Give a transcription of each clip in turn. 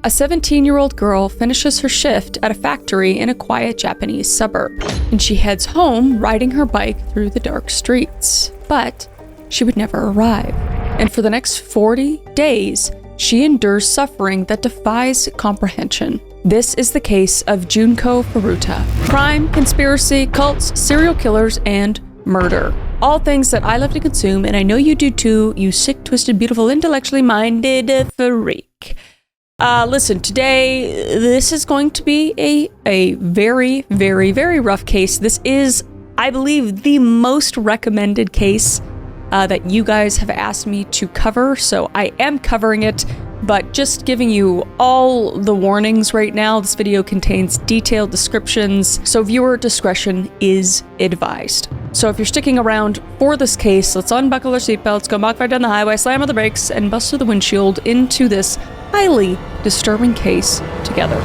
A 17-year-old girl finishes her shift at a factory in a quiet Japanese suburb, and she heads home riding her bike through the dark streets. But she would never arrive. And for the next 40 days, she endures suffering that defies comprehension. This is the case of Junko Furuta. Crime, conspiracy, cults, serial killers, and murder. All things that I love to consume, and I know you do too, you sick, twisted, beautiful, intellectually minded freak. Listen, today, this is going to be a very, very, very rough case. This is, I believe, the most recommended case that you guys have asked me to cover, so I am covering it, but just giving you all the warnings right now. This video contains detailed descriptions, so viewer discretion is advised. So if you're sticking around for this case, let's unbuckle our seatbelts, go Mach 5 down the highway, slam on the brakes, and bust through the windshield into this highly disturbing case together.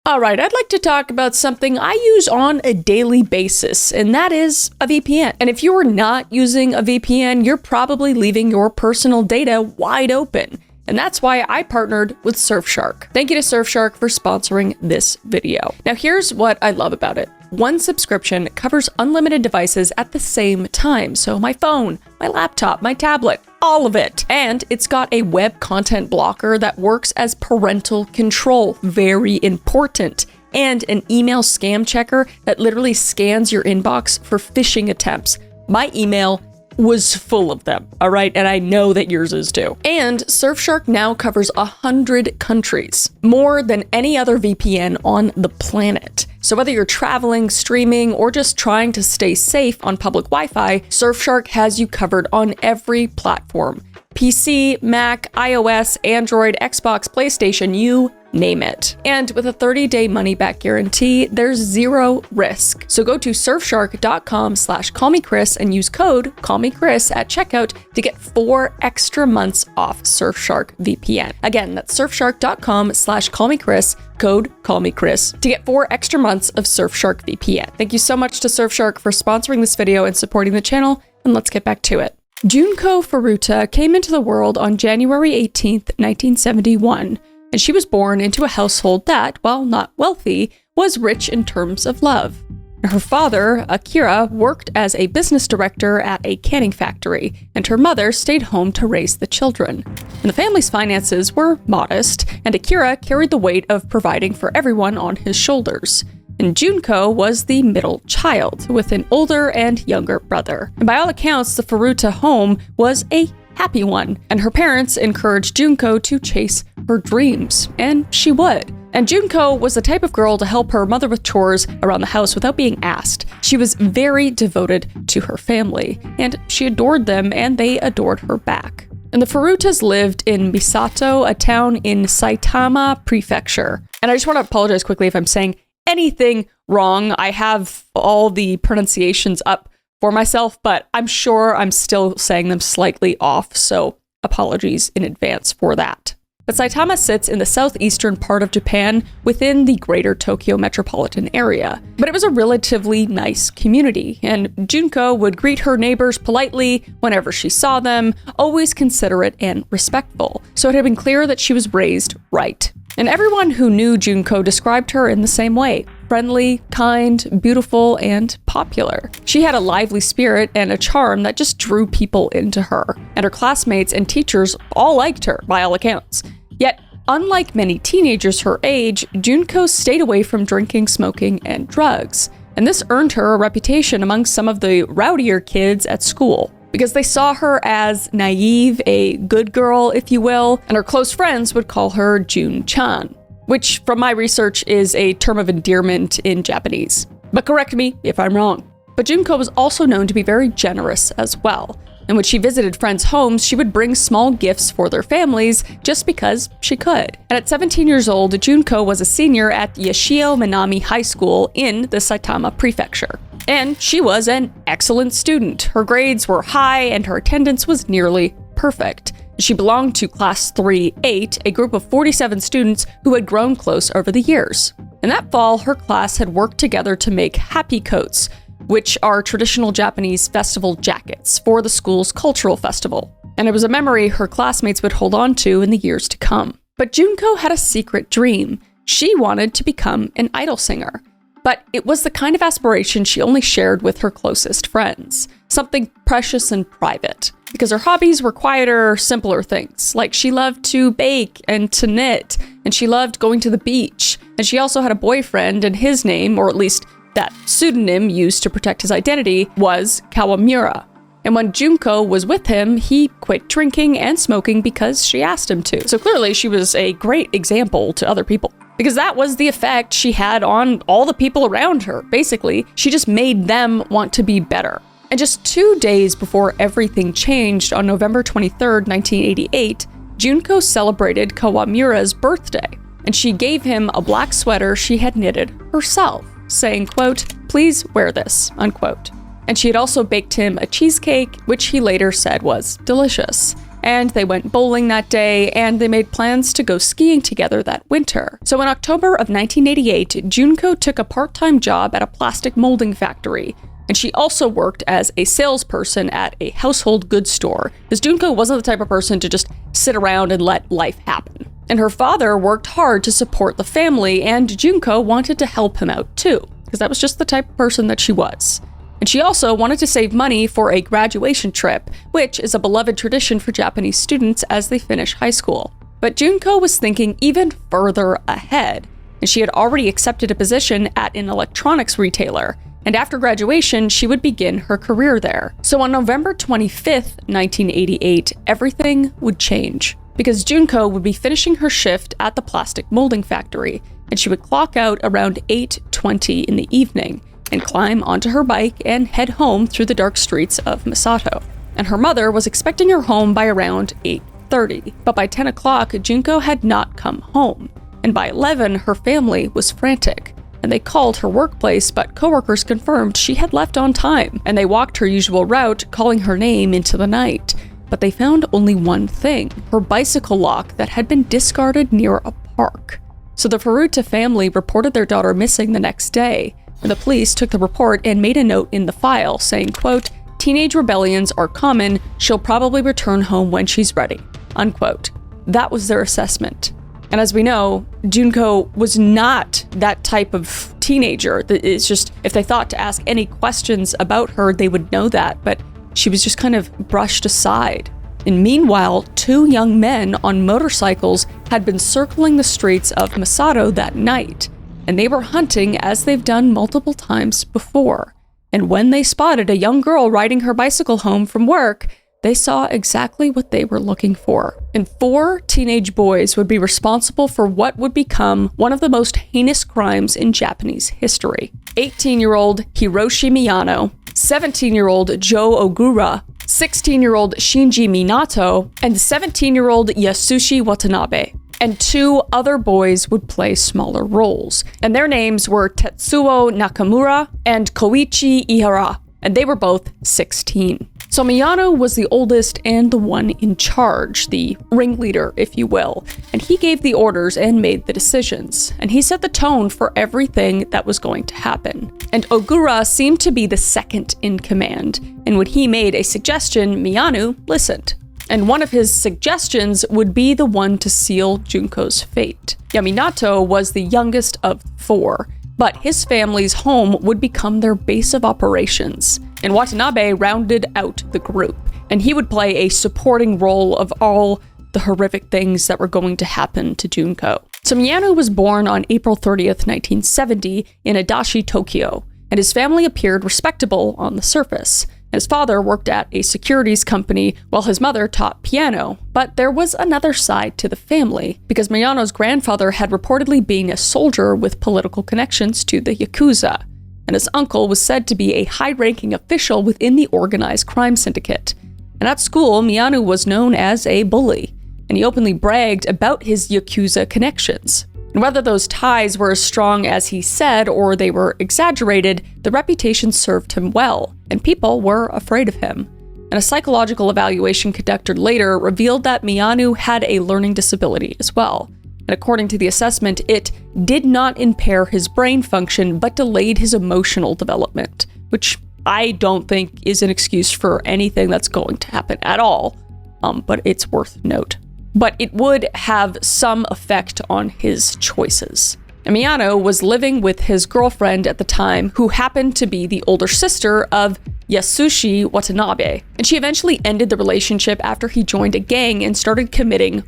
Alright, I'd like to talk about something I use on a daily basis, and that is a VPN. And if you are not using a VPN, you're probably leaving your personal data wide open. And that's why I partnered with Surfshark. Thank you to Surfshark for sponsoring this video. Now here's what I love about it. One subscription covers unlimited devices at the same time. So my phone, my laptop, my tablet, all of it. And it's got a web content blocker that works as parental control. Very important. And an email scam checker that literally scans your inbox for phishing attempts. My email was full of them, all right? And I know that yours is too. And Surfshark now covers 100 countries, more than any other VPN on the planet. So whether you're traveling, streaming, or just trying to stay safe on public Wi-Fi, Surfshark has you covered on every platform. PC, Mac, iOS, Android, Xbox, PlayStation, you name it. And with a 30-day money-back guarantee, there's zero risk. So go to surfshark.com/callmechris and use code callmechris at checkout to get 4 extra months off Surfshark VPN. Again, that's surfshark.com/callmechris, code callmechris to get 4 extra months of Surfshark VPN. Thank you so much to Surfshark for sponsoring this video and supporting the channel, and let's get back to it. Junko Furuta came into the world on January 18th, 1971. And she was born into a household that, while not wealthy, was rich in terms of love. Her father, Akira, worked as a business director at a canning factory, and her mother stayed home to raise the children. And the family's finances were modest, and Akira carried the weight of providing for everyone on his shoulders. And Junko was the middle child, with an older and younger brother. And by all accounts, the Furuta home was a happy one, and her parents encouraged Junko to chase her dreams, and she would. And Junko was the type of girl to help her mother with chores around the house without being asked. She was very devoted to her family, and she adored them, and they adored her back. And the Furutas lived in Misato, a town in Saitama Prefecture. And I just want to apologize quickly if I'm saying anything wrong. I have all the pronunciations up for myself, but I'm sure I'm still saying them slightly off, so apologies in advance for that. But Saitama sits in the southeastern part of Japan within the greater Tokyo metropolitan area. But it was a relatively nice community, and Junko would greet her neighbors politely whenever she saw them, always considerate and respectful. So it had been clear that she was raised right. And everyone who knew Junko described her in the same way: friendly, kind, beautiful, and popular. She had a lively spirit and a charm that just drew people into her, and her classmates and teachers all liked her, by all accounts. Yet, unlike many teenagers her age, Junko stayed away from drinking, smoking, and drugs. And this earned her a reputation among some of the rowdier kids at school, because they saw her as naive, a good girl, if you will, and her close friends would call her Jun-chan, which, from my research, is a term of endearment in Japanese. But correct me if I'm wrong. But Junko was also known to be very generous as well. And when she visited friends' homes, she would bring small gifts for their families just because she could. And at 17 years old, Junko was a senior at Yashio Minami High School in the Saitama Prefecture. And she was an excellent student. Her grades were high and her attendance was nearly perfect. She belonged to Class 3-8, a group of 47 students who had grown close over the years. In that fall, her class had worked together to make happy coats, which are traditional Japanese festival jackets for the school's cultural festival. And it was a memory her classmates would hold on to in the years to come. But Junko had a secret dream. She wanted to become an idol singer. But it was the kind of aspiration she only shared with her closest friends. Something precious and private. Because her hobbies were quieter, simpler things. Like she loved to bake and to knit, and she loved going to the beach. And she also had a boyfriend, and his name, or at least that pseudonym used to protect his identity, was Kawamura. And when Junko was with him, he quit drinking and smoking because she asked him to. So clearly she was a great example to other people. Because that was the effect she had on all the people around her. Basically, she just made them want to be better. And just 2 days before everything changed, on November 23rd, 1988, Junko celebrated Kawamura's birthday. And she gave him a black sweater she had knitted herself, saying, quote, "Please wear this," unquote. And she had also baked him a cheesecake, which he later said was delicious. And they went bowling that day, and they made plans to go skiing together that winter. So in October of 1988, Junko took a part-time job at a plastic molding factory, and she also worked as a salesperson at a household goods store, because Junko wasn't the type of person to just sit around and let life happen. And her father worked hard to support the family, and Junko wanted to help him out too, because that was just the type of person that she was. And she also wanted to save money for a graduation trip, which is a beloved tradition for Japanese students as they finish high school. But Junko was thinking even further ahead, and she had already accepted a position at an electronics retailer, and after graduation, she would begin her career there. So on November 25th, 1988, everything would change, because Junko would be finishing her shift at the plastic molding factory, and she would clock out around 8:20 in the evening, and climb onto her bike and head home through the dark streets of Misato. And her mother was expecting her home by around 8:30, but by 10 o'clock, Junko had not come home. And by 11, her family was frantic. And they called her workplace, but coworkers confirmed she had left on time, and they walked her usual route, calling her name into the night. But they found only one thing, her bicycle lock that had been discarded near a park. So the Furuta family reported their daughter missing the next day. And the police took the report and made a note in the file saying, quote, "Teenage rebellions are common. She'll probably return home when she's ready," unquote. That was their assessment. And as we know, Junko was not that type of teenager. It's just, if they thought to ask any questions about her, they would know that, but she was just kind of brushed aside. And meanwhile, 2 young men on motorcycles had been circling the streets of Misato that night. And they were hunting as they've done multiple times before. And when they spotted a young girl riding her bicycle home from work, they saw exactly what they were looking for. And 4 teenage boys would be responsible for what would become one of the most heinous crimes in Japanese history. 18-year-old Hiroshi Miyano, 17-year-old Joe Ogura, 16-year-old Shinji Minato, and 17-year-old Yasushi Watanabe. And 2 other boys would play smaller roles. And their names were Tetsuo Nakamura and Koichi Ihara, and they were both 16. So Miyano was the oldest and the one in charge, the ringleader, if you will. And he gave the orders and made the decisions. And he set the tone for everything that was going to happen. And Ogura seemed to be the second in command. And when he made a suggestion, Miyano listened. And one of his suggestions would be the one to seal Junko's fate. Minato was the youngest of 4, but his family's home would become their base of operations. And Watanabe rounded out the group, and he would play a supporting role of all the horrific things that were going to happen to Junko. So Miyano was born on April 30th, 1970 in Adachi, Tokyo, and his family appeared respectable on the surface. His father worked at a securities company while his mother taught piano, but there was another side to the family, because Miyano's grandfather had reportedly been a soldier with political connections to the Yakuza, and his uncle was said to be a high-ranking official within the organized crime syndicate. And at school, Miyano was known as a bully, and he openly bragged about his Yakuza connections. And whether those ties were as strong as he said or they were exaggerated, the reputation served him well, and people were afraid of him. and a psychological evaluation conducted later revealed that Miyano had a learning disability as well. And according to the assessment, it did not impair his brain function, but delayed his emotional development, which I don't think is an excuse for anything that's going to happen at all, but it's worth note. But it would have some effect on his choices. And Miyano was living with his girlfriend at the time, who happened to be the older sister of Yasushi Watanabe, and she eventually ended the relationship after he joined a gang and started committing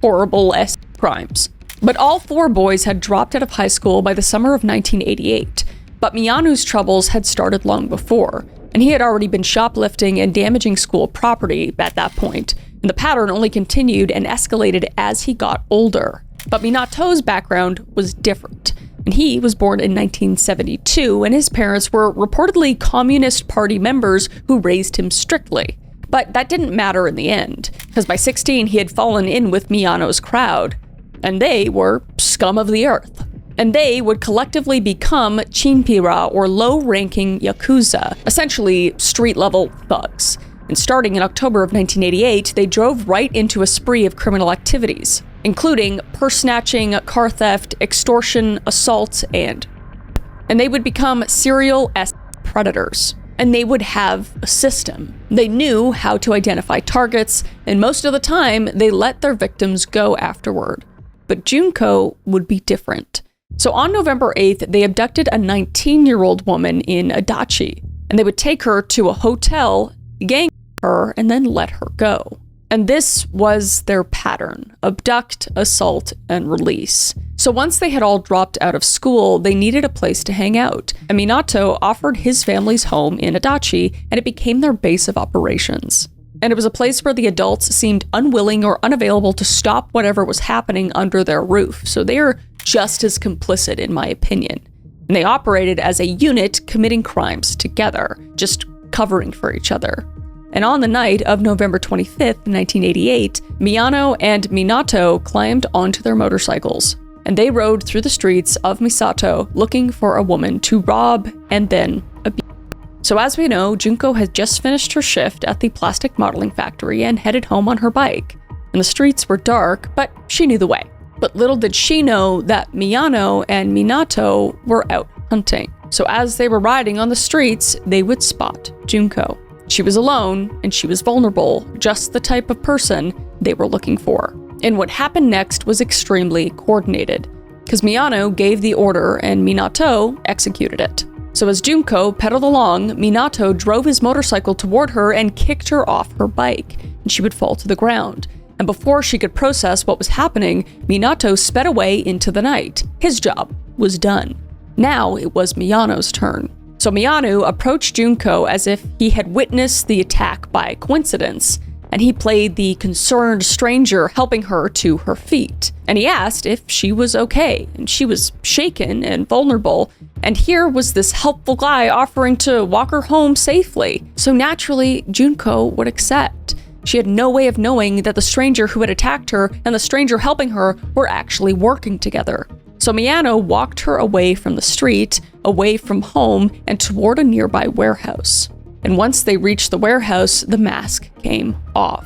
horrible crimes. But all four boys had dropped out of high school by the summer of 1988, but Miyano's troubles had started long before, and he had already been shoplifting and damaging school property at that point, and the pattern only continued and escalated as he got older. But Minato's background was different, and he was born in 1972, and his parents were reportedly Communist Party members who raised him strictly. But that didn't matter in the end, because by 16 he had fallen in with Miyano's crowd, and they were scum of the earth. And they would collectively become chinpira, or low-ranking yakuza, essentially street-level thugs. And starting in October of 1988, they drove right into a spree of criminal activities, including purse snatching, car theft, extortion, assault, and they would become serial predators. And they would have a system. They knew how to identify targets, and most of the time, they let their victims go afterward. But Junko would be different. So on November 8th, they abducted a 19-year-old woman in Adachi, and they would take her to a hotel, gang her, and then let her go. And this was their pattern: abduct, assault, and release. So once they had all dropped out of school, they needed a place to hang out, and Minato offered his family's home in Adachi, and it became their base of operations. And it was a place where the adults seemed unwilling or unavailable to stop whatever was happening under their roof, so they're just as complicit, in my opinion. And they operated as a unit, committing crimes together, just covering for each other. And on the night of November 25th, 1988, Miyano and Minato climbed onto their motorcycles, and they rode through the streets of Misato looking for a woman to rob and then abuse. So as we know, Junko had just finished her shift at the plastic modeling factory and headed home on her bike. And the streets were dark, but she knew the way. But little did she know that Miyano and Minato were out hunting. So as they were riding on the streets, they would spot Junko. She was alone, and she was vulnerable, just the type of person they were looking for. And what happened next was extremely coordinated, because Miyano gave the order and Minato executed it. So as Junko pedaled along, Minato drove his motorcycle toward her and kicked her off her bike, and she would fall to the ground. And before she could process what was happening, Minato sped away into the night. His job was done. Now it was Miyano's turn. So Miyano approached Junko as if he had witnessed the attack by coincidence, and he played the concerned stranger, helping her to her feet. And he asked if she was okay, and she was shaken and vulnerable, and here was this helpful guy offering to walk her home safely. So naturally, Junko would accept. She had no way of knowing that the stranger who had attacked her and the stranger helping her were actually working together. So Miyano walked her away from the street, away from home, and toward a nearby warehouse. And once they reached the warehouse, the mask came off.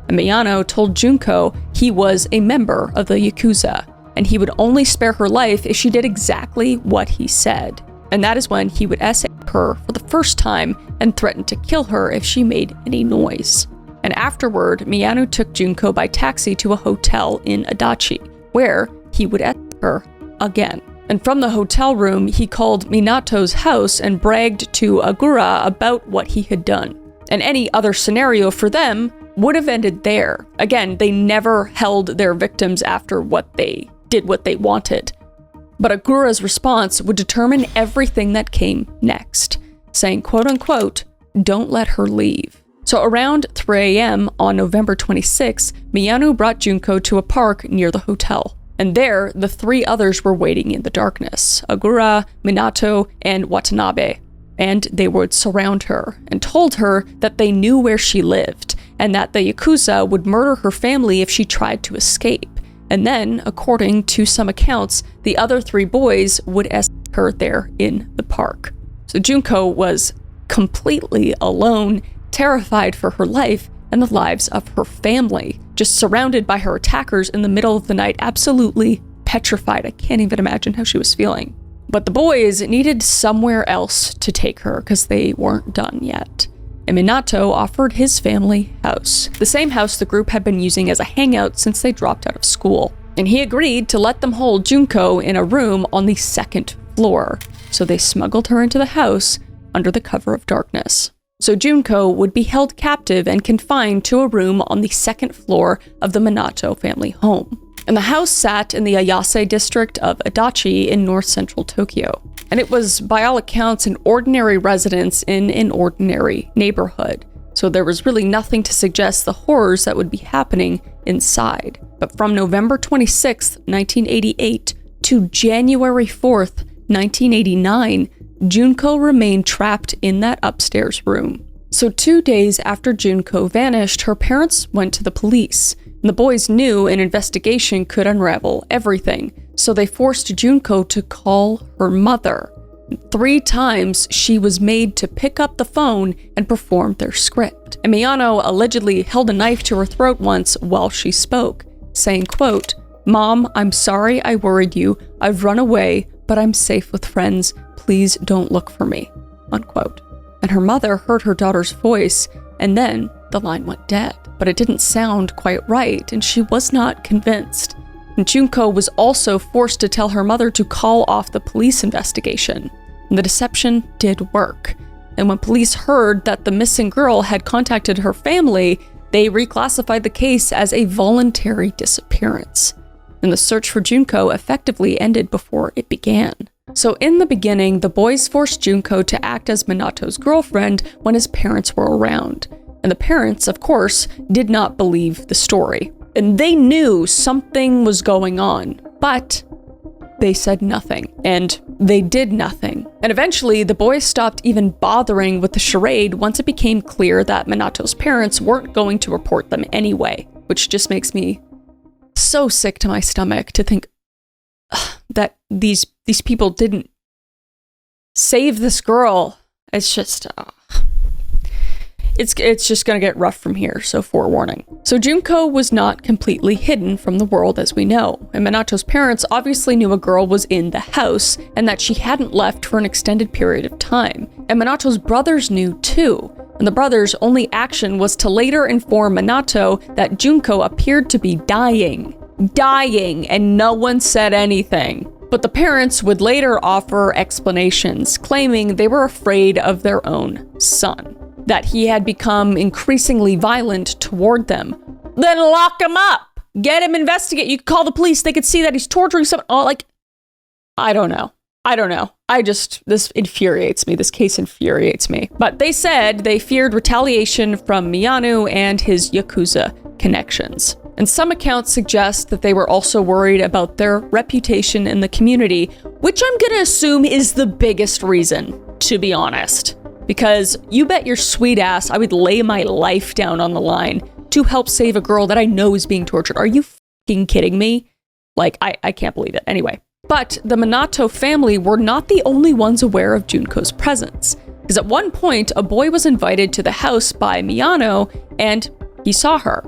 And Miyano told Junko he was a member of the Yakuza, and he would only spare her life if she did exactly what he said. And that is when he would essay her for the first time and threaten to kill her if she made any noise. And afterward, Miyano took Junko by taxi to a hotel in Adachi, where he would essay her again. And from the hotel room, he called Minato's house and bragged to Agura about what he had done. And any other scenario for them would have ended there. Again, they never held their victims after what they wanted. But Agura's response would determine everything that came next, saying, quote unquote, "Don't let her leave." So around 3 a.m. on November 26, Miyano brought Junko to a park near the hotel. And there, the three others were waiting in the darkness: Agura, Minato, and Watanabe. And they would surround her and told her that they knew where she lived and that the Yakuza would murder her family if she tried to escape. And then, according to some accounts, the other three boys would escort her there in the park. So Junko was completely alone, terrified for her life and the lives of her family, just surrounded by her attackers in the middle of the night, absolutely petrified. I can't even imagine how she was feeling. But the boys needed somewhere else to take her because they weren't done yet. And Minato offered his family house, the same house the group had been using as a hangout since they dropped out of school. And he agreed to let them hold Junko in a room on the 2nd floor. So they smuggled her into the house under the cover of darkness. So Junko would be held captive and confined to a room on the 2nd floor of the Minato family home. And the house sat in the Ayase district of Adachi in north-central Tokyo. And it was, by all accounts, an ordinary residence in an ordinary neighborhood. So there was really nothing to suggest the horrors that would be happening inside. But from November 26, 1988 to January 4th, 1989, Junko remained trapped in that upstairs room. So 2 days after Junko vanished, her parents went to the police. And the boys knew an investigation could unravel everything, so they forced Junko to call her mother. 3 times she was made to pick up the phone and perform their script. And Miyano allegedly held a knife to her throat once while she spoke, saying, quote, "Mom, I'm sorry I worried you. I've run away, but I'm safe with friends. Please don't look for me," unquote. And her mother heard her daughter's voice, and then the line went dead. But it didn't sound quite right, and she was not convinced. And Junko was also forced to tell her mother to call off the police investigation. And the deception did work. And when police heard that the missing girl had contacted her family, they reclassified the case as a voluntary disappearance. And the search for Junko effectively ended before it began. So in the beginning, the boys forced Junko to act as Minato's girlfriend when his parents were around. And the parents, of course, did not believe the story. And they knew something was going on, but they said nothing, and they did nothing. And eventually, the boys stopped even bothering with the charade once it became clear that Minato's parents weren't going to report them anyway, which just makes me so sick to my stomach to think that these people didn't save this girl. It's just... It's just gonna get rough from here, so forewarning. So Junko was not completely hidden from the world as we know, and Minato's parents obviously knew a girl was in the house and that she hadn't left for an extended period of time. And Minato's brothers knew too, and the brothers' only action was to later inform Minato that Junko appeared to be dying, and no one said anything. But the parents would later offer explanations, claiming they were afraid of their own son, that he had become increasingly violent toward them. Then lock him up! Get him investigated. You could call the police. They could see that he's torturing someone. Oh, like, I don't know. This infuriates me. This case infuriates me. But they said they feared retaliation from Miyano and his Yakuza connections. And some accounts suggest that they were also worried about their reputation in the community, which I'm gonna assume is the biggest reason, to be honest. Because you bet your sweet ass I would lay my life down on the line to help save a girl that I know is being tortured. Are you fucking kidding me? Like, I can't believe it. Anyway. But the Minato family were not the only ones aware of Junko's presence. Because at one point, a boy was invited to the house by Miyano, and he saw her.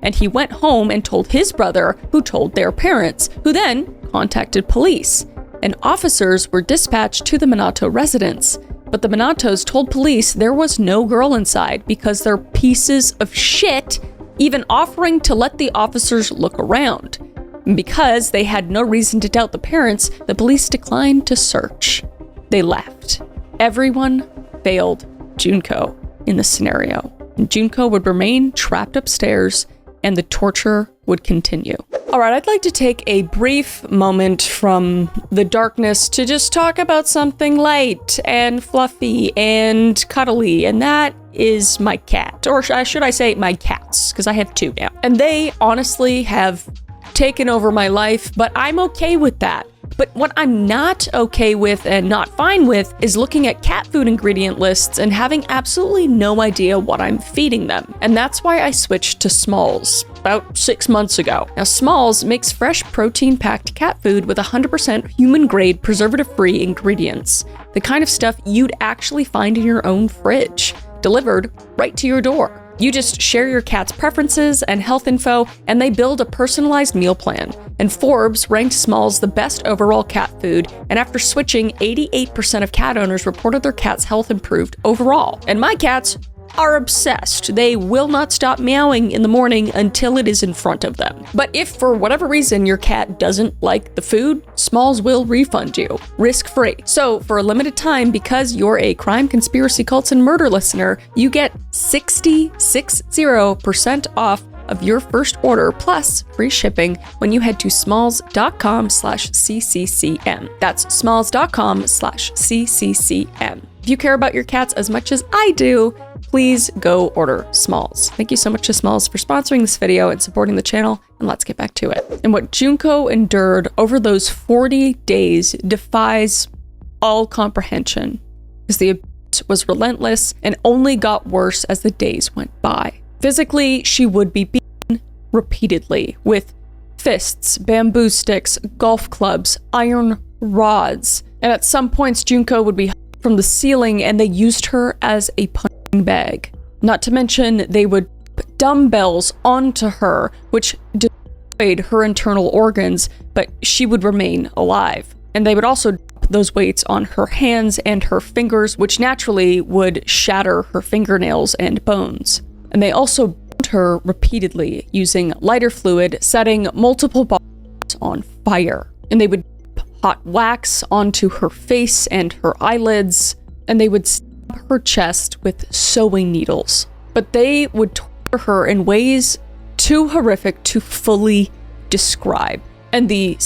And he went home and told his brother, who told their parents, who then contacted police. And officers were dispatched to the Minato residence. But the Minatos told police there was no girl inside because they're pieces of shit, even offering to let the officers look around. And because they had no reason to doubt the parents, the police declined to search. They left. Everyone failed Junko in this scenario. And Junko would remain trapped upstairs, and the torture would continue. All right, I'd like to take a brief moment from the darkness to just talk about something light and fluffy and cuddly, and that is my cat. Or should I say my cats, because I have 2 now. And they honestly have taken over my life, but I'm okay with that. But what I'm not okay with and not fine with is looking at cat food ingredient lists and having absolutely no idea what I'm feeding them. And that's why I switched to Smalls about 6 months ago. Now, Smalls makes fresh protein-packed cat food with 100% human-grade, preservative-free ingredients. The kind of stuff you'd actually find in your own fridge. delivered right to your door. You just share your cat's preferences and health info, and they build a personalized meal plan. And Forbes ranked Smalls the best overall cat food, and after switching, 88% of cat owners reported their cat's health improved overall. And my cats are obsessed. They will not stop meowing in the morning until it is in front of them. But if for whatever reason your cat doesn't like the food, Smalls will refund you, risk-free. So for a limited time, because you're a crime, conspiracy, cults, and murder listener, you get 60% off of your first order plus free shipping when you head to smalls.com/cccm. That's smalls.com/cccm. If you care about your cats as much as I do, please go order Smalls. Thank you so much to Smalls for sponsoring this video and supporting the channel, and let's get back to it. And what Junko endured over those 40 days defies all comprehension, because the abuse was relentless and only got worse as the days went by. Physically, she would be beaten repeatedly with fists, bamboo sticks, golf clubs, iron rods, and at some points Junko would be hung from the ceiling and they used her as a punching bag. Not to mention they would put dumbbells onto her, which destroyed her internal organs, but she would remain alive. And they would also drop those weights on her hands and her fingers, which naturally would shatter her fingernails and bones. And they also burned her repeatedly using lighter fluid, setting multiple bodies on fire. And they would dip hot wax onto her face and her eyelids, and they would stab her chest with sewing needles. But they would torture her in ways too horrific to fully describe. And the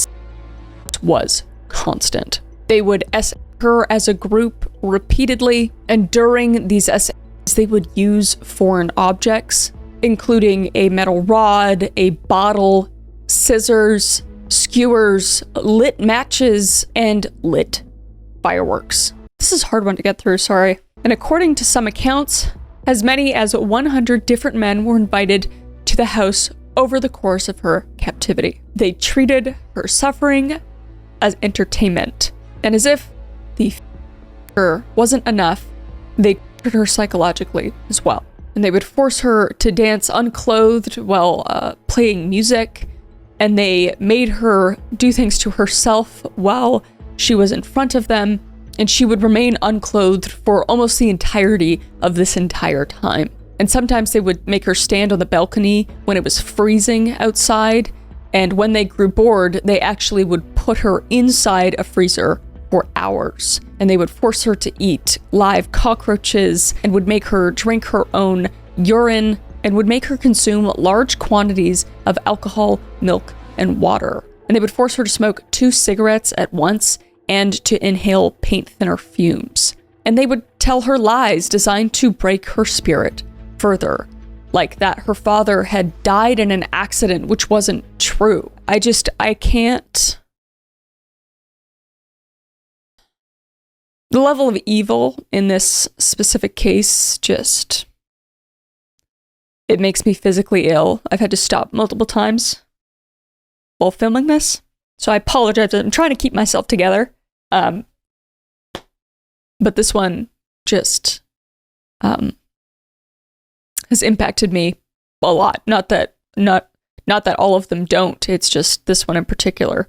was constant. They would essay her as a group repeatedly, and during these essays, they would use foreign objects, including a metal rod, a bottle, scissors, skewers, lit matches, and lit fireworks. This is a hard one to get through, sorry. And according to some accounts, as many as 100 different men were invited to the house over the course of her captivity. They treated her suffering as entertainment. And as if the wasn't enough, they tortured her psychologically as well. And they would force her to dance unclothed while playing music, and they made her do things to herself while she was in front of them, and she would remain unclothed for almost the entirety of this entire time. And sometimes they would make her stand on the balcony when it was freezing outside, and when they grew bored, they actually would put her inside a freezer for hours, and they would force her to eat live cockroaches and would make her drink her own urine and would make her consume large quantities of alcohol, milk, and water. And they would force her to smoke 2 cigarettes at once and to inhale paint thinner fumes. And they would tell her lies designed to break her spirit further, like that her father had died in an accident, which wasn't true. I can't. The level of evil in this specific case it makes me physically ill. I've had to stop multiple times while filming this, so I apologize. I'm trying to keep myself together. But this one just has impacted me a lot. Not that all of them don't. It's just this one in particular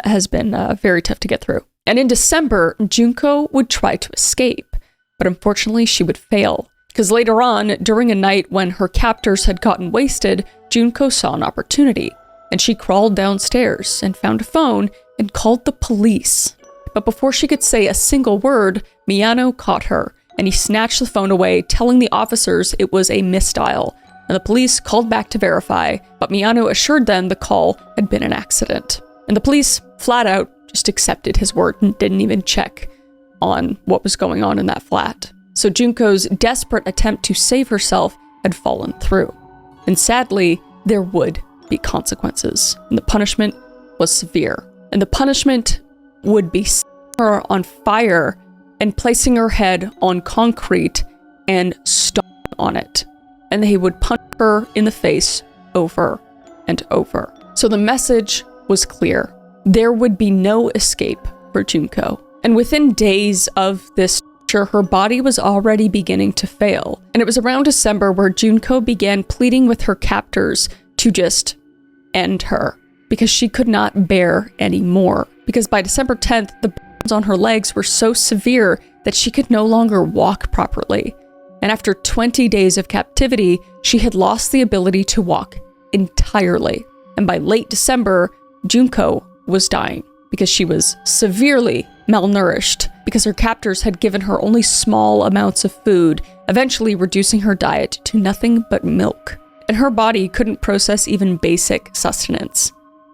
has been very tough to get through. And in December, Junko would try to escape, but unfortunately she would fail. Because later on, during a night when her captors had gotten wasted, Junko saw an opportunity, and she crawled downstairs and found a phone and called the police. But before she could say a single word, Miyano caught her, and he snatched the phone away, telling the officers it was a misdial. And the police called back to verify, but Miyano assured them the call had been an accident. And the police, flat out, just accepted his word and didn't even check on what was going on in that flat. So Junko's desperate attempt to save herself had fallen through. And sadly, there would be consequences. And the punishment was severe. And the punishment would be setting her on fire and placing her head on concrete and stomping on it. And they would punch her in the face over and over. So the message was clear. There would be no escape for Junko. And within days of this her body was already beginning to fail, and it was around December where Junko began pleading with her captors to just end her, because she could not bear any more. Because by December 10th, the burns on her legs were so severe that she could no longer walk properly. And after 20 days of captivity, she had lost the ability to walk entirely. And by late December, Junko was dying because she was severely malnourished, because her captors had given her only small amounts of food, eventually reducing her diet to nothing but milk. And her body couldn't process even basic sustenance.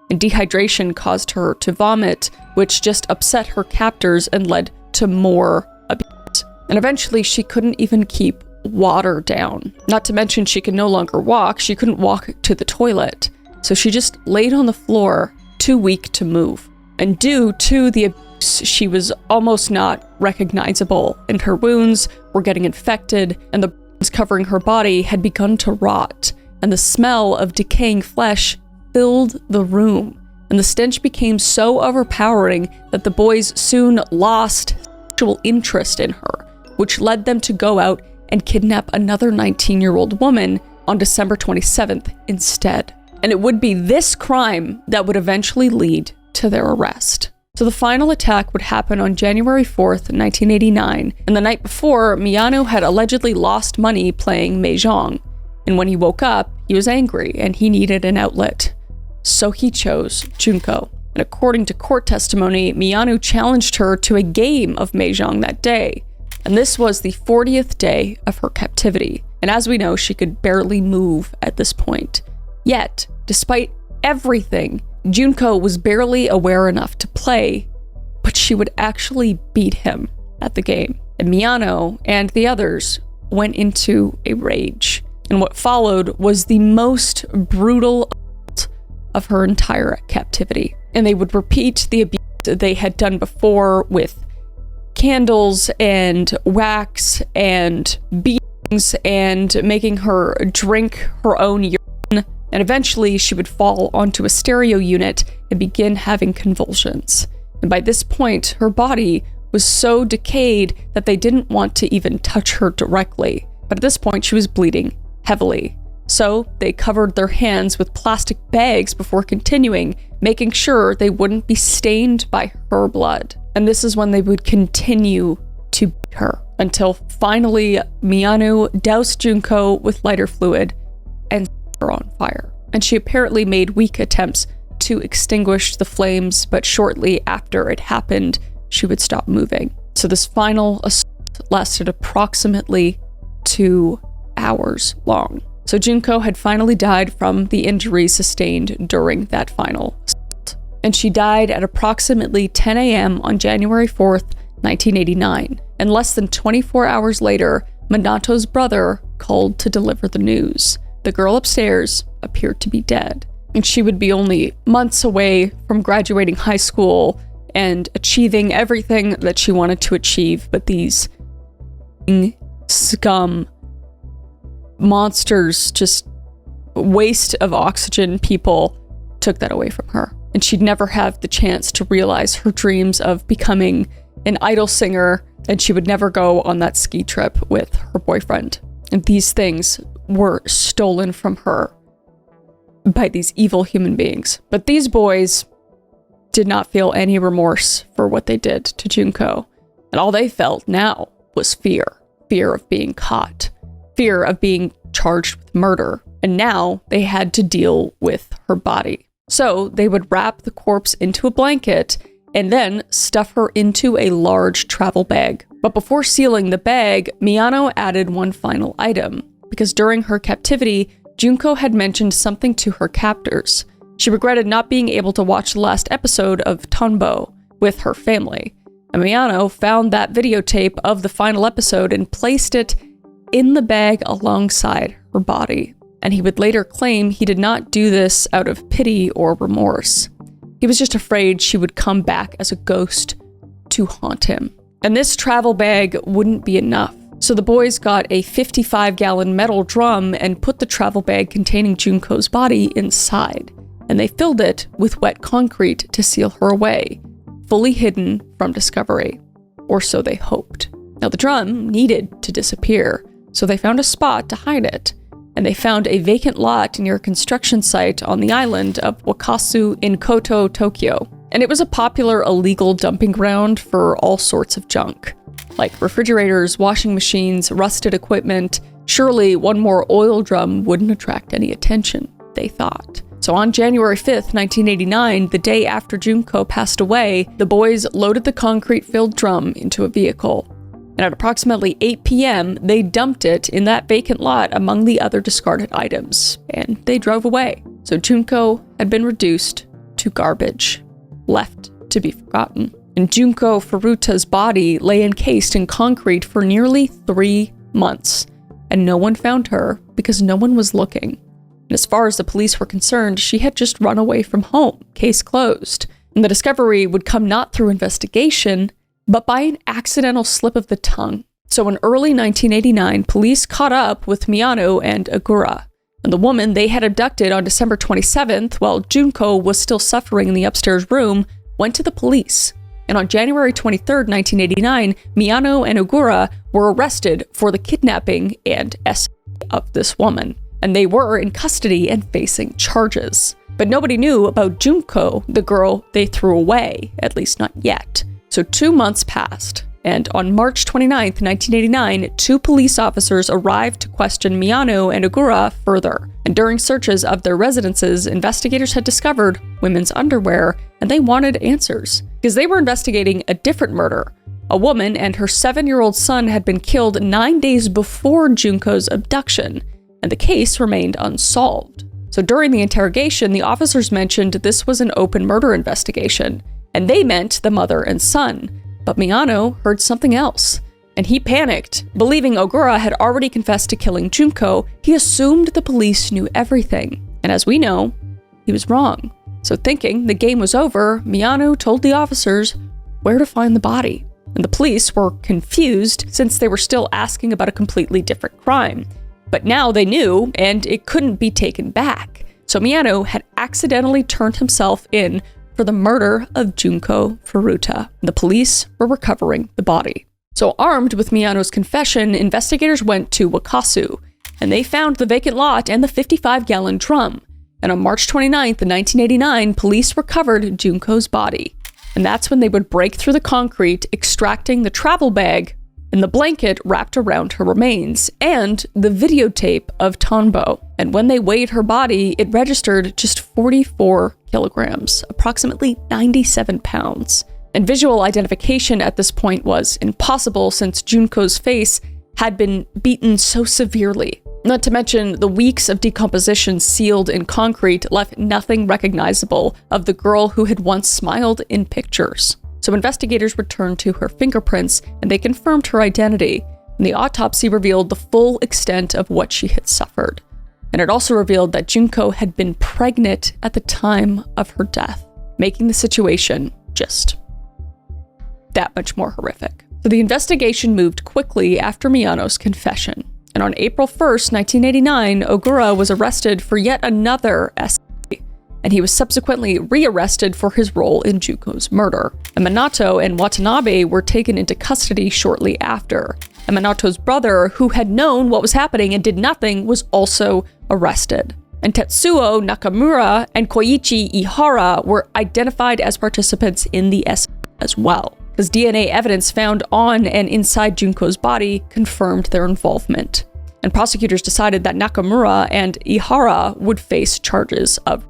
And dehydration caused her to vomit, which just upset her captors and led to more abuse. And eventually she couldn't even keep water down. Not to mention she could no longer walk. She couldn't walk to the toilet. So she just laid on the floor, too weak to move. And due to the abuse, she was almost not recognizable, and her wounds were getting infected, and the burns covering her body had begun to rot, and the smell of decaying flesh filled the room, and the stench became so overpowering that the boys soon lost sexual interest in her, which led them to go out and kidnap another 19-year-old woman on December 27th instead. And it would be this crime that would eventually lead to their arrest. So the final attack would happen on January 4th, 1989, and the night before, Miyano had allegedly lost money playing mahjong. And when he woke up, he was angry and he needed an outlet. So he chose Junko. And according to court testimony, Miyano challenged her to a game of mahjong that day. And this was the 40th day of her captivity. And as we know, she could barely move at this point. Yet, despite everything, Junko was barely aware enough to play, but she would actually beat him at the game. And Miyano and the others went into a rage. And what followed was the most brutal assault of her entire captivity. And they would repeat the abuse they had done before with candles and wax and beatings and making her drink her own urine. And eventually she would fall onto a stereo unit and begin having convulsions. And by this point, her body was so decayed that they didn't want to even touch her directly. But at this point, she was bleeding heavily. So they covered their hands with plastic bags before continuing, making sure they wouldn't be stained by her blood. And this is when they would continue to beat her until finally Miyano doused Junko with lighter fluid and her on fire. And she apparently made weak attempts to extinguish the flames, but shortly after it happened, she would stop moving. So this final assault lasted approximately 2 hours long. So Junko had finally died from the injuries sustained during that final assault. And she died at approximately 10 a.m. on January 4th, 1989. And less than 24 hours later, Minato's brother called to deliver the news. The girl upstairs appeared to be dead, and she would be only months away from graduating high school and achieving everything that she wanted to achieve, but these scum monsters, just waste of oxygen people, took that away from her. And she'd never have the chance to realize her dreams of becoming an idol singer, and she would never go on that ski trip with her boyfriend. And these things were stolen from her by these evil human beings. But these boys did not feel any remorse for what they did to Junko. And all they felt now was fear. Fear of being caught. Fear of being charged with murder. And now they had to deal with her body. So they would wrap the corpse into a blanket and then stuff her into a large travel bag. But before sealing the bag, Miyano added one final item. Because during her captivity, Junko had mentioned something to her captors. She regretted not being able to watch the last episode of Tonbo with her family. And Miyano found that videotape of the final episode and placed it in the bag alongside her body. And he would later claim he did not do this out of pity or remorse. He was just afraid she would come back as a ghost to haunt him. And this travel bag wouldn't be enough. So the boys got a 55-gallon metal drum and put the travel bag containing Junko's body inside. And they filled it with wet concrete to seal her away, fully hidden from discovery. Or so they hoped. Now, the drum needed to disappear, so they found a spot to hide it, and they found a vacant lot near a construction site on the island of Wakasu in Koto, Tokyo. And it was a popular illegal dumping ground for all sorts of junk, like refrigerators, washing machines, rusted equipment. Surely one more oil drum wouldn't attract any attention, they thought. So on January 5th, 1989, the day after Junko passed away, the boys loaded the concrete-filled drum into a vehicle. And at approximately 8 p.m., they dumped it in that vacant lot among the other discarded items, and they drove away. So Junko had been reduced to garbage, left to be forgotten. And Junko Furuta's body lay encased in concrete for nearly 3 months, and no one found her because no one was looking. And as far as the police were concerned, she had just run away from home, case closed. And the discovery would come not through investigation, but by an accidental slip of the tongue. So in early 1989, police caught up with Miyano and Agura. And the woman they had abducted on December 27th, while Junko was still suffering in the upstairs room, went to the police. And on January 23rd, 1989, Miyano and Agura were arrested for the kidnapping and SE of this woman. And they were in custody and facing charges. But nobody knew about Junko, the girl they threw away, at least not yet. So 2 months passed, and on March 29th, 1989, 2 police officers arrived to question Miyano and Agura further. And during searches of their residences, investigators had discovered women's underwear, and they wanted answers, because they were investigating a different murder. A woman and her 7-year-old son had been killed 9 days before Junko's abduction, and the case remained unsolved. So during the interrogation, the officers mentioned this was an open murder investigation, and they meant the mother and son. But Miyano heard something else, and he panicked. Believing Ogura had already confessed to killing Junko, he assumed the police knew everything. And as we know, he was wrong. So thinking the game was over, Miyano told the officers where to find the body. And the police were confused since they were still asking about a completely different crime. But now they knew, and it couldn't be taken back. So Miyano had accidentally turned himself in for the murder of Junko Furuta. The police were recovering the body. So armed with Miyano's confession, investigators went to Wakasu, and they found the vacant lot and the 55-gallon drum. And on March 29th, 1989, police recovered Junko's body. And that's when they would break through the concrete, extracting the travel bag and the blanket wrapped around her remains, and the videotape of Tonbo. And when they weighed her body, it registered just 44 kilograms, approximately 97 pounds. And visual identification at this point was impossible since Junko's face had been beaten so severely. Not to mention, the weeks of decomposition sealed in concrete left nothing recognizable of the girl who had once smiled in pictures. So investigators returned to her fingerprints, and they confirmed her identity. And the autopsy revealed the full extent of what she had suffered. And it also revealed that Junko had been pregnant at the time of her death, making the situation just that much more horrific. So the investigation moved quickly after Miyano's confession. And on April 1st, 1989, Ogura was arrested for yet another SE, and he was subsequently rearrested for his role in Junko's murder. And Minato and Watanabe were taken into custody shortly after. And Minato's brother, who had known what was happening and did nothing, was also arrested. And Tetsuo Nakamura and Koichi Ihara were identified as participants in the SE as well, because DNA evidence found on and inside Junko's body confirmed their involvement. And prosecutors decided that Nakamura and Ihara would face charges of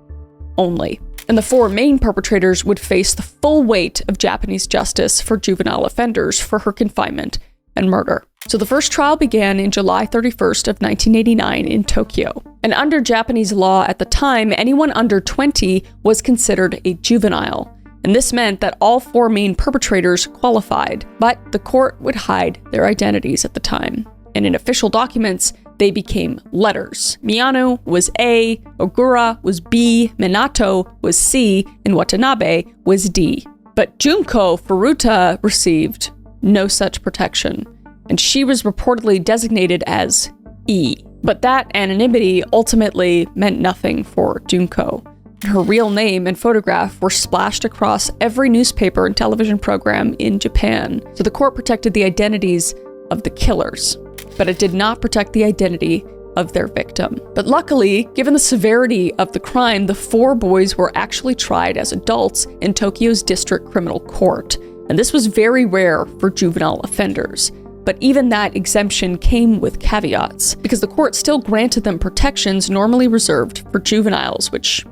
only. And the 4 main perpetrators would face the full weight of Japanese justice for juvenile offenders for her confinement and murder. So the first trial began in July 31st of 1989 in Tokyo. And under Japanese law at the time, anyone under 20 was considered a juvenile. And this meant that all 4 main perpetrators qualified, but the court would hide their identities at the time. And in official documents, they became letters. Miyano was A, Ogura was B, Minato was C, and Watanabe was D. But Junko Furuta received no such protection, and she was reportedly designated as E. But that anonymity ultimately meant nothing for Junko. Her real name and photograph were splashed across every newspaper and television program in Japan. So the court protected the identities of the killers, but it did not protect the identity of their victim. But luckily, given the severity of the crime, the 4 boys were actually tried as adults in Tokyo's district criminal court. And this was very rare for juvenile offenders. But even that exemption came with caveats, because the court still granted them protections normally reserved for juveniles, which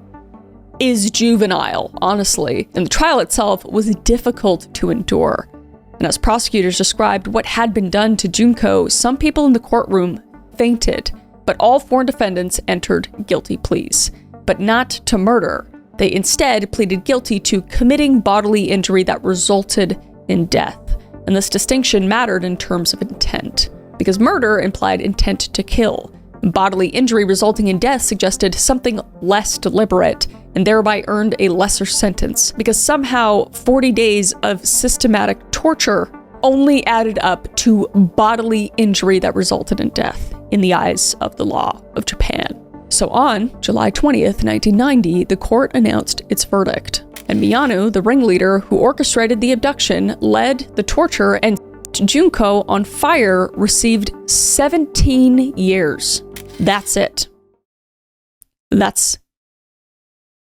is juvenile, honestly. And the trial itself was difficult to endure. And as prosecutors described what had been done to Junko, some people in the courtroom fainted, but all 4 defendants entered guilty pleas, but not to murder. They instead pleaded guilty to committing bodily injury that resulted in death. And this distinction mattered in terms of intent, because murder implied intent to kill. Bodily injury resulting in death suggested something less deliberate, and thereby earned a lesser sentence, because somehow 40 days of systematic torture only added up to bodily injury that resulted in death in the eyes of the law of Japan. So on July 20th, 1990, the court announced its verdict. And Miyano, the ringleader who orchestrated the abduction, led the torture, and Junko on fire received 17 years. That's it. That's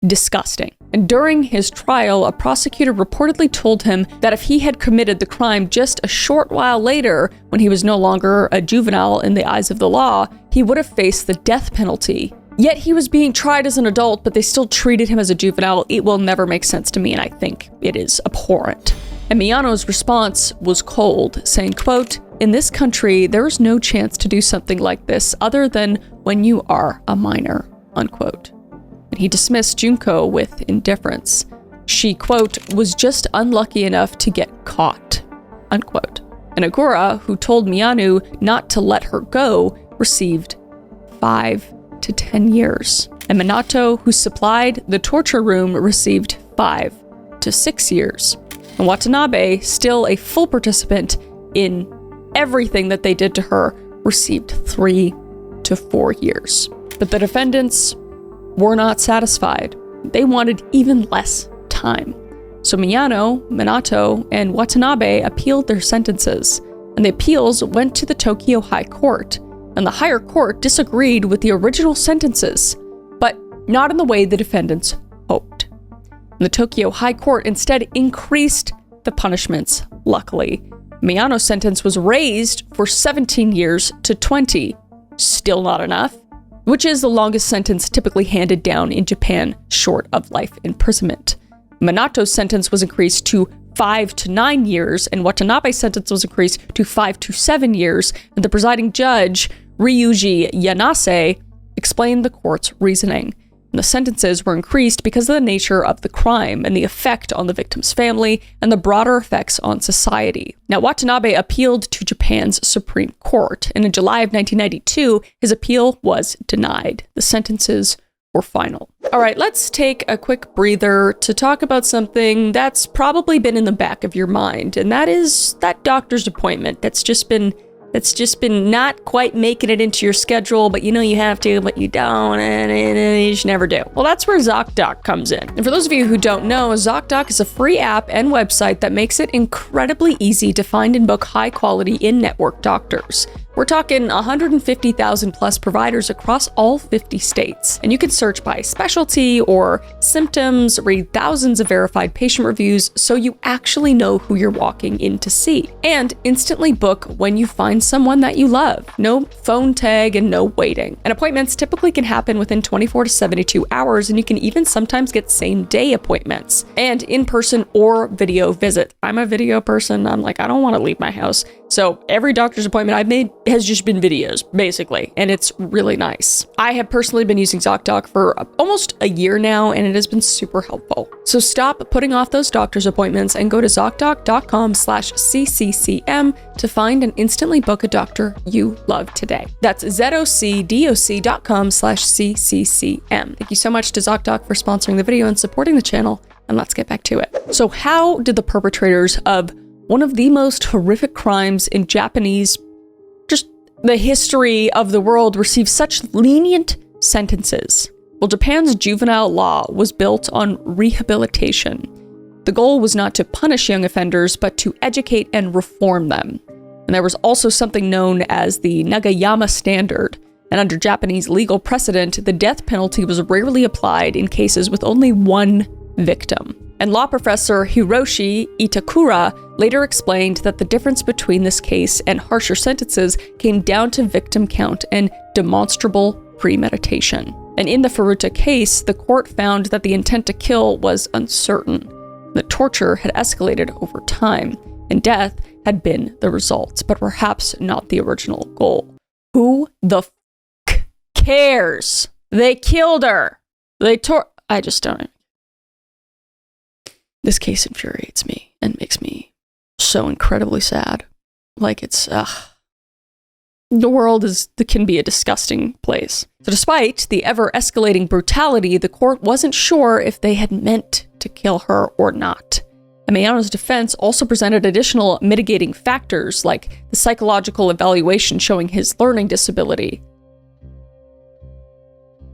disgusting. And during his trial, a prosecutor reportedly told him that if he had committed the crime just a short while later, when he was no longer a juvenile in the eyes of the law, he would have faced the death penalty. Yet he was being tried as an adult, but they still treated him as a juvenile. It will never make sense to me, and I think it is abhorrent. And Miyano's response was cold, saying, quote, "In this country, there is no chance to do something like this other than when you are a minor," unquote. And he dismissed Junko with indifference. She, quote, "was just unlucky enough to get caught," unquote. And Agura, who told Miyano not to let her go, received 5 to 10 years. And Minato, who supplied the torture room, received 5 to 6 years. And Watanabe, still a full participant in everything that they did to her, received 3 to 4 years. But the defendants were not satisfied. They wanted even less time. So Miyano, Minato, and Watanabe appealed their sentences, and the appeals went to the Tokyo High Court, and the higher court disagreed with the original sentences, but not in the way the defendants hoped. And the Tokyo High Court instead increased the punishments, luckily. Miyano's sentence was raised for 17 years to 20, still not enough, which is the longest sentence typically handed down in Japan short of life imprisonment. Minato's sentence was increased to 5 to 9 years, and Watanabe's sentence was increased to 5 to 7 years, and the presiding judge, Ryuji Yanase, explained the court's reasoning. And the sentences were increased because of the nature of the crime and the effect on the victim's family and the broader effects on society. Now, Watanabe appealed to Japan's Supreme Court, and in July of 1992, his appeal was denied. The sentences were final. All right, let's take a quick breather to talk about something that's probably been in the back of your mind, and that is that doctor's appointment that's just been not quite making it into your schedule, but you know you have to, but you don't, and you should never do. Well, that's where ZocDoc comes in. And for those of you who don't know, ZocDoc is a free app and website that makes it incredibly easy to find and book high-quality in-network doctors. We're talking 150,000 plus providers across all 50 states. And you can search by specialty or symptoms, read thousands of verified patient reviews so you actually know who you're walking in to see. And instantly book when you find someone that you love. No phone tag and no waiting. And appointments typically can happen within 24 to 72 hours, and you can even sometimes get same-day appointments and in-person or video visit. I'm a video person. I'm like, I don't want to leave my house. So every doctor's appointment I've made has just been videos, basically, and it's really nice. I have personally been using ZocDoc for almost a year now, and it has been super helpful. So stop putting off those doctor's appointments and go to ZocDoc.com/CCCM to find and instantly book a doctor you love today. That's ZocDoc.com/CCCM. Thank you so much to ZocDoc for sponsoring the video and supporting the channel, and let's get back to it. So how did the perpetrators of one of the most horrific crimes in Japanese, just the history of the world, receive such lenient sentences? Well, Japan's juvenile law was built on rehabilitation. The goal was not to punish young offenders, but to educate and reform them. And there was also something known as the Nagayama Standard. And under Japanese legal precedent, the death penalty was rarely applied in cases with only one victim. And law professor Hiroshi Itakura later explained that the difference between this case and harsher sentences came down to victim count and demonstrable premeditation. And in the Furuta case, the court found that the intent to kill was uncertain, that torture had escalated over time, and death had been the result, but perhaps not the original goal. Who the f*** cares? They killed her. I just don't. This case infuriates me and makes me so incredibly sad. Like the world can be a disgusting place. So despite the ever-escalating brutality, the court wasn't sure if they had meant to kill her or not. And Miyano's defense also presented additional mitigating factors, like the psychological evaluation showing his learning disability.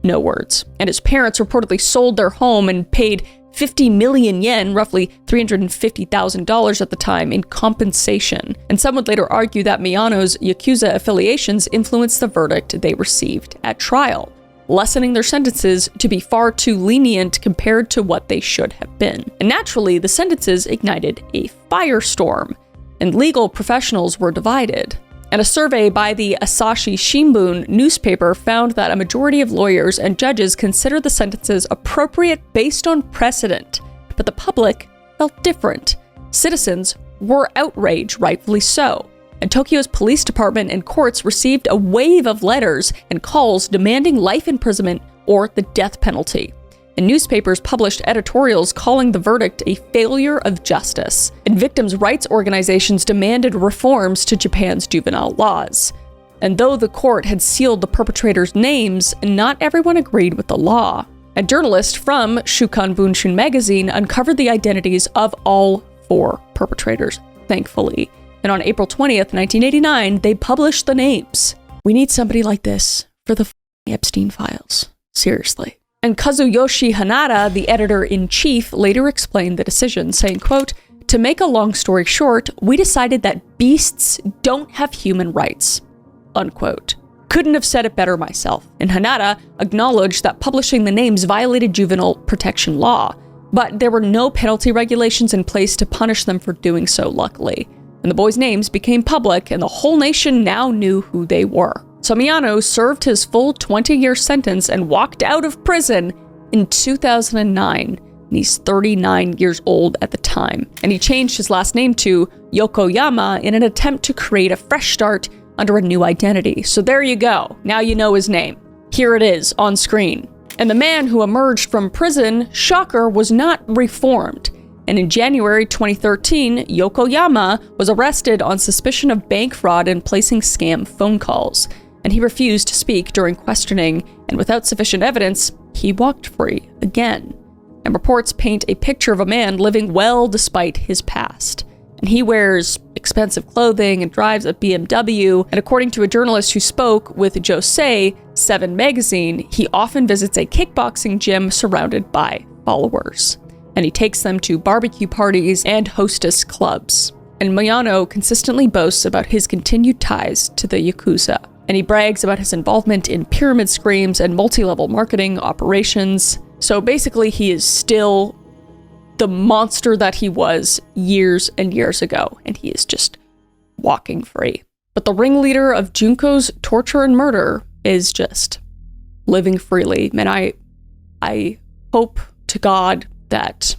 No words. And his parents reportedly sold their home and paid 50 million yen, roughly $350,000 at the time, in compensation. And some would later argue that Miyano's Yakuza affiliations influenced the verdict they received at trial, lessening their sentences to be far too lenient compared to what they should have been. And naturally, the sentences ignited a firestorm, and legal professionals were divided. And a survey by the Asahi Shimbun newspaper found that a majority of lawyers and judges considered the sentences appropriate based on precedent, but the public felt different. Citizens were outraged, rightfully so, and Tokyo's police department and courts received a wave of letters and calls demanding life imprisonment or the death penalty. And newspapers published editorials calling the verdict a failure of justice, and victims' rights organizations demanded reforms to Japan's juvenile laws. And though the court had sealed the perpetrators' names, not everyone agreed with the law. A journalist from Shukan Bunshin magazine uncovered the identities of all 4 perpetrators, thankfully. And on April 20th, 1989, they published the names. We need somebody like this for the Epstein files. Seriously. And Kazuyoshi Hanada, the editor-in-chief, later explained the decision, saying, quote, "To make a long story short, we decided that beasts don't have human rights." Unquote. Couldn't have said it better myself. And Hanada acknowledged that publishing the names violated juvenile protection law, but there were no penalty regulations in place to punish them for doing so, luckily. And the boys' names became public, and the whole nation now knew who they were. So Miyano served his full 20-year sentence and walked out of prison in 2009. And he's 39 years old at the time. And he changed his last name to Yokoyama in an attempt to create a fresh start under a new identity. So there you go. Now you know his name. Here it is on screen. And the man who emerged from prison, shocker, was not reformed. And in January 2013, Yokoyama was arrested on suspicion of bank fraud and placing scam phone calls. And he refused to speak during questioning, and without sufficient evidence, he walked free again. And reports paint a picture of a man living well despite his past. And he wears expensive clothing and drives a BMW, and according to a journalist who spoke with Josei 7 magazine, he often visits a kickboxing gym surrounded by followers. And he takes them to barbecue parties and hostess clubs. And Miyano consistently boasts about his continued ties to the Yakuza. And he brags about his involvement in pyramid schemes and multi-level marketing operations. So basically, he is still the monster that he was years and years ago, and he is just walking free. But the ringleader of Junko's torture and murder is just living freely. And I hope to God that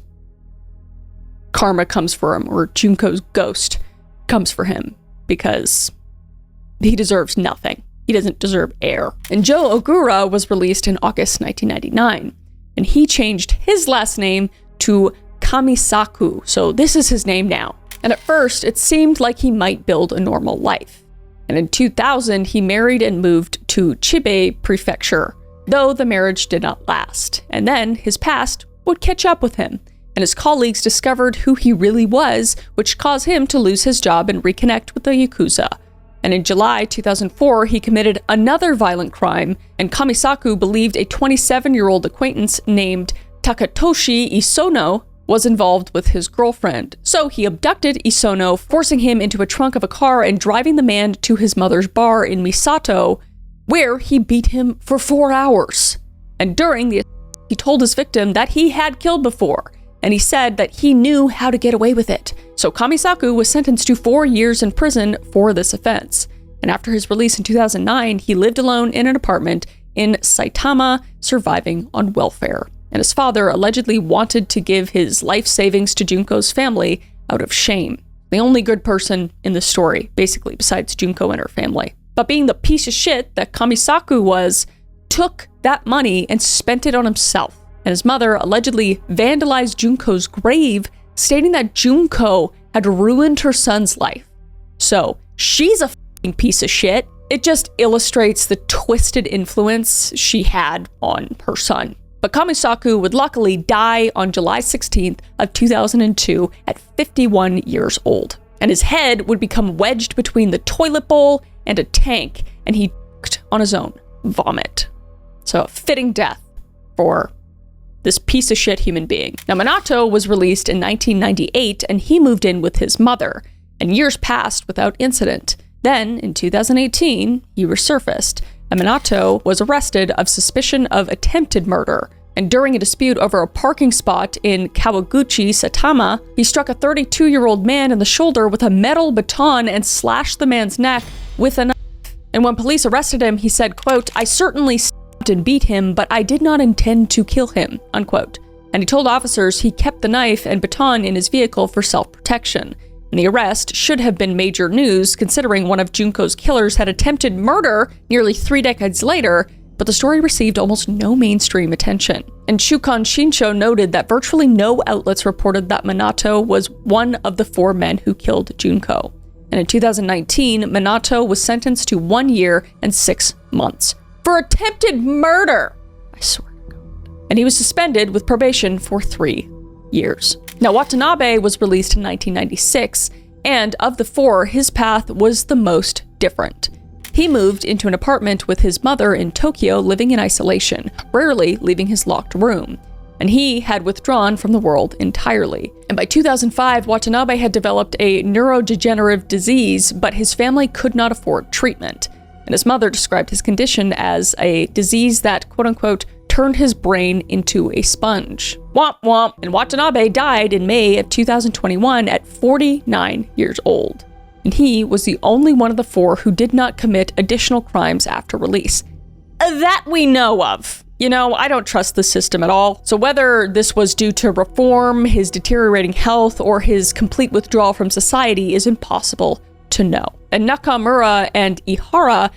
karma comes for him, or Junko's ghost comes for him, because he deserves nothing. He doesn't deserve air. And Joe Ogura was released in August 1999, and he changed his last name to Kamisaku, so this is his name now. And at first, it seemed like he might build a normal life. And in 2000, he married and moved to Chibe Prefecture, though the marriage did not last. And then his past would catch up with him, and his colleagues discovered who he really was, which caused him to lose his job and reconnect with the Yakuza. And in July 2004, he committed another violent crime, and Kamisaku believed a 27-year-old acquaintance named Takatoshi Isono was involved with his girlfriend. So he abducted Isono, forcing him into a trunk of a car and driving the man to his mother's bar in Misato, where he beat him for 4 hours. And during the he told his victim that he had killed before, and he said that he knew how to get away with it. So Kamisaku was sentenced to 4 years in prison for this offense. And after his release in 2009, he lived alone in an apartment in Saitama, surviving on welfare. And his father allegedly wanted to give his life savings to Junko's family out of shame. The only good person in the story, basically, besides Junko and her family. But being the piece of shit that Kamisaku was, took that money and spent it on himself. And his mother allegedly vandalized Junko's grave, stating that Junko had ruined her son's life. So, she's a f***ing piece of shit. It just illustrates the twisted influence she had on her son. But Kamisaku would luckily die on July 16th of 2002 at 51 years old. And his head would become wedged between the toilet bowl and a tank, and he on his own vomit. So a fitting death for this piece of shit human being. Now, Minato was released in 1998, and he moved in with his mother, and years passed without incident. Then, in 2018, he resurfaced, and Minato was arrested of suspicion of attempted murder. And during a dispute over a parking spot in Kawaguchi, Saitama, he struck a 32-year-old man in the shoulder with a metal baton and slashed the man's neck with a knife. And when police arrested him, he said, quote, "I certainly stabbed and beat him, but I did not intend to kill him," unquote. And he told officers he kept the knife and baton in his vehicle for self-protection. And the arrest should have been major news, considering one of Junko's killers had attempted murder nearly 3 decades later, but the story received almost no mainstream attention. And Shukan Shinsho noted that virtually no outlets reported that Minato was one of the 4 men who killed Junko. And in 2019, Minato was sentenced to 1 year and 6 months for attempted murder. I swear to God. And he was suspended with probation for 3 years. Now, Watanabe was released in 1996, and of the 4, his path was the most different. He moved into an apartment with his mother in Tokyo, living in isolation, rarely leaving his locked room. And he had withdrawn from the world entirely. And by 2005, Watanabe had developed a neurodegenerative disease, but his family could not afford treatment. And his mother described his condition as a disease that, quote-unquote, turned his brain into a sponge. Womp womp. And Watanabe died in May of 2021 at 49 years old. And he was the only one of the 4 who did not commit additional crimes after release. That we know of. You know, I don't trust the system at all. So whether this was due to reform, his deteriorating health, or his complete withdrawal from society is impossible to know. And Nakamura and Ihara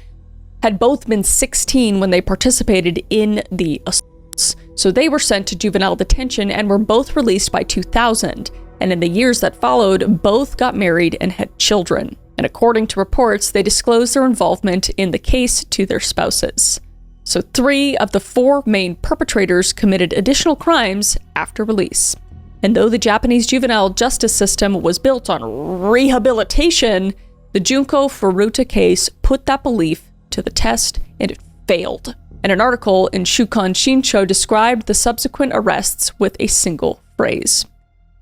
had both been 16 when they participated in the assaults. So they were sent to juvenile detention and were both released by 2000. And in the years that followed, both got married and had children. And according to reports, they disclosed their involvement in the case to their spouses. So 3 of the 4 main perpetrators committed additional crimes after release. And though the Japanese juvenile justice system was built on rehabilitation, the Junko Furuta case put that belief to the test, and it failed. And an article in Shukan Shinsho described the subsequent arrests with a single phrase: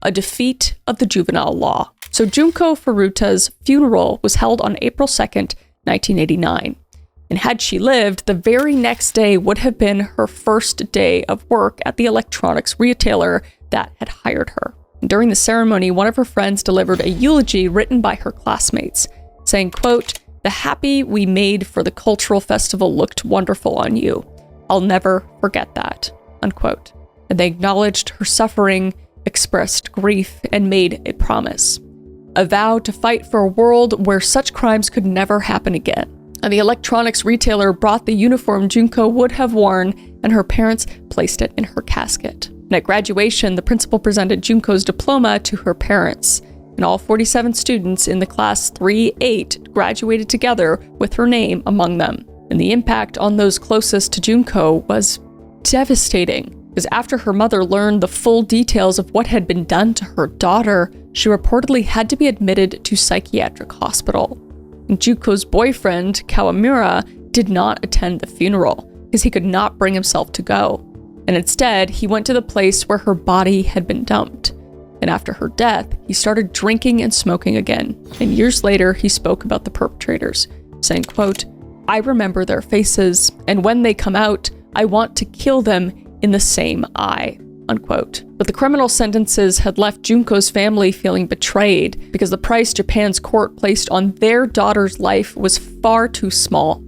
a defeat of the juvenile law. So Junko Furuta's funeral was held on April 2nd, 1989. And had she lived, the very next day would have been her first day of work at the electronics retailer that had hired her. And during the ceremony, one of her friends delivered a eulogy written by her classmates, saying, quote, "The happy we made for the cultural festival looked wonderful on you. I'll never forget that," unquote. And they acknowledged her suffering, expressed grief, and made a promise. A vow to fight for a world where such crimes could never happen again. And the electronics retailer brought the uniform Junko would have worn, and her parents placed it in her casket. And at graduation, the principal presented Junko's diploma to her parents. And all 47 students in the class 3-8 graduated together with her name among them. And the impact on those closest to Junko was devastating, because after her mother learned the full details of what had been done to her daughter, she reportedly had to be admitted to psychiatric hospital. And Junko's boyfriend, Kawamura, did not attend the funeral because he could not bring himself to go. And instead, he went to the place where her body had been dumped. And after her death, he started drinking and smoking again. And years later, he spoke about the perpetrators, saying, quote, "I remember their faces, and when they come out, I want to kill them in the same eye," unquote. But the criminal sentences had left Junko's family feeling betrayed because the price Japan's court placed on their daughter's life was far too small.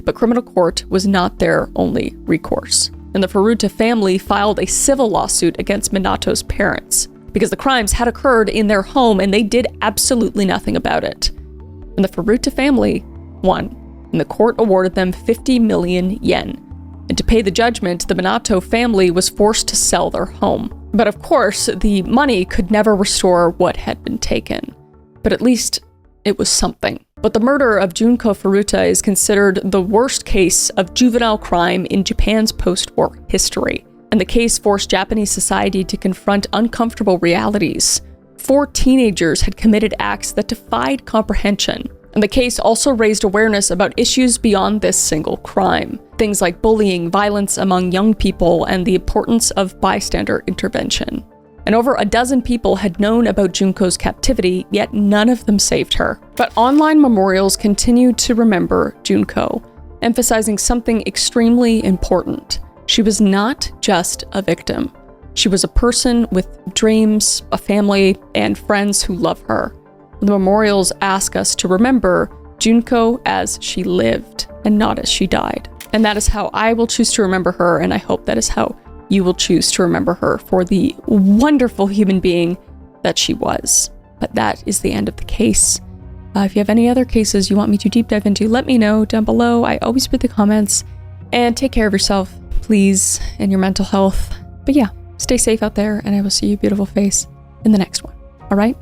But criminal court was not their only recourse. And the Furuta family filed a civil lawsuit against Minato's parents because the crimes had occurred in their home and they did absolutely nothing about it. And the Furuta family won, and the court awarded them 50 million yen. And to pay the judgment, the Minato family was forced to sell their home. But of course, the money could never restore what had been taken. But at least it was something. But the murder of Junko Furuta is considered the worst case of juvenile crime in Japan's post-war history. And the case forced Japanese society to confront uncomfortable realities. 4 teenagers had committed acts that defied comprehension. And the case also raised awareness about issues beyond this single crime. Things like bullying, violence among young people, and the importance of bystander intervention. And over a dozen people had known about Junko's captivity, yet none of them saved her. But online memorials continued to remember Junko, emphasizing something extremely important. She was not just a victim. She was a person with dreams, a family, and friends who love her. The memorials ask us to remember Junko as she lived and not as she died. And that is how I will choose to remember her, and I hope that is how you will choose to remember her for the wonderful human being that she was. But that is the end of the case. If you have any other cases you want me to deep dive into, let me know down below. I always read the comments. And take care of yourself, please, and your mental health. But yeah, stay safe out there, and I will see your beautiful face in the next one. All right?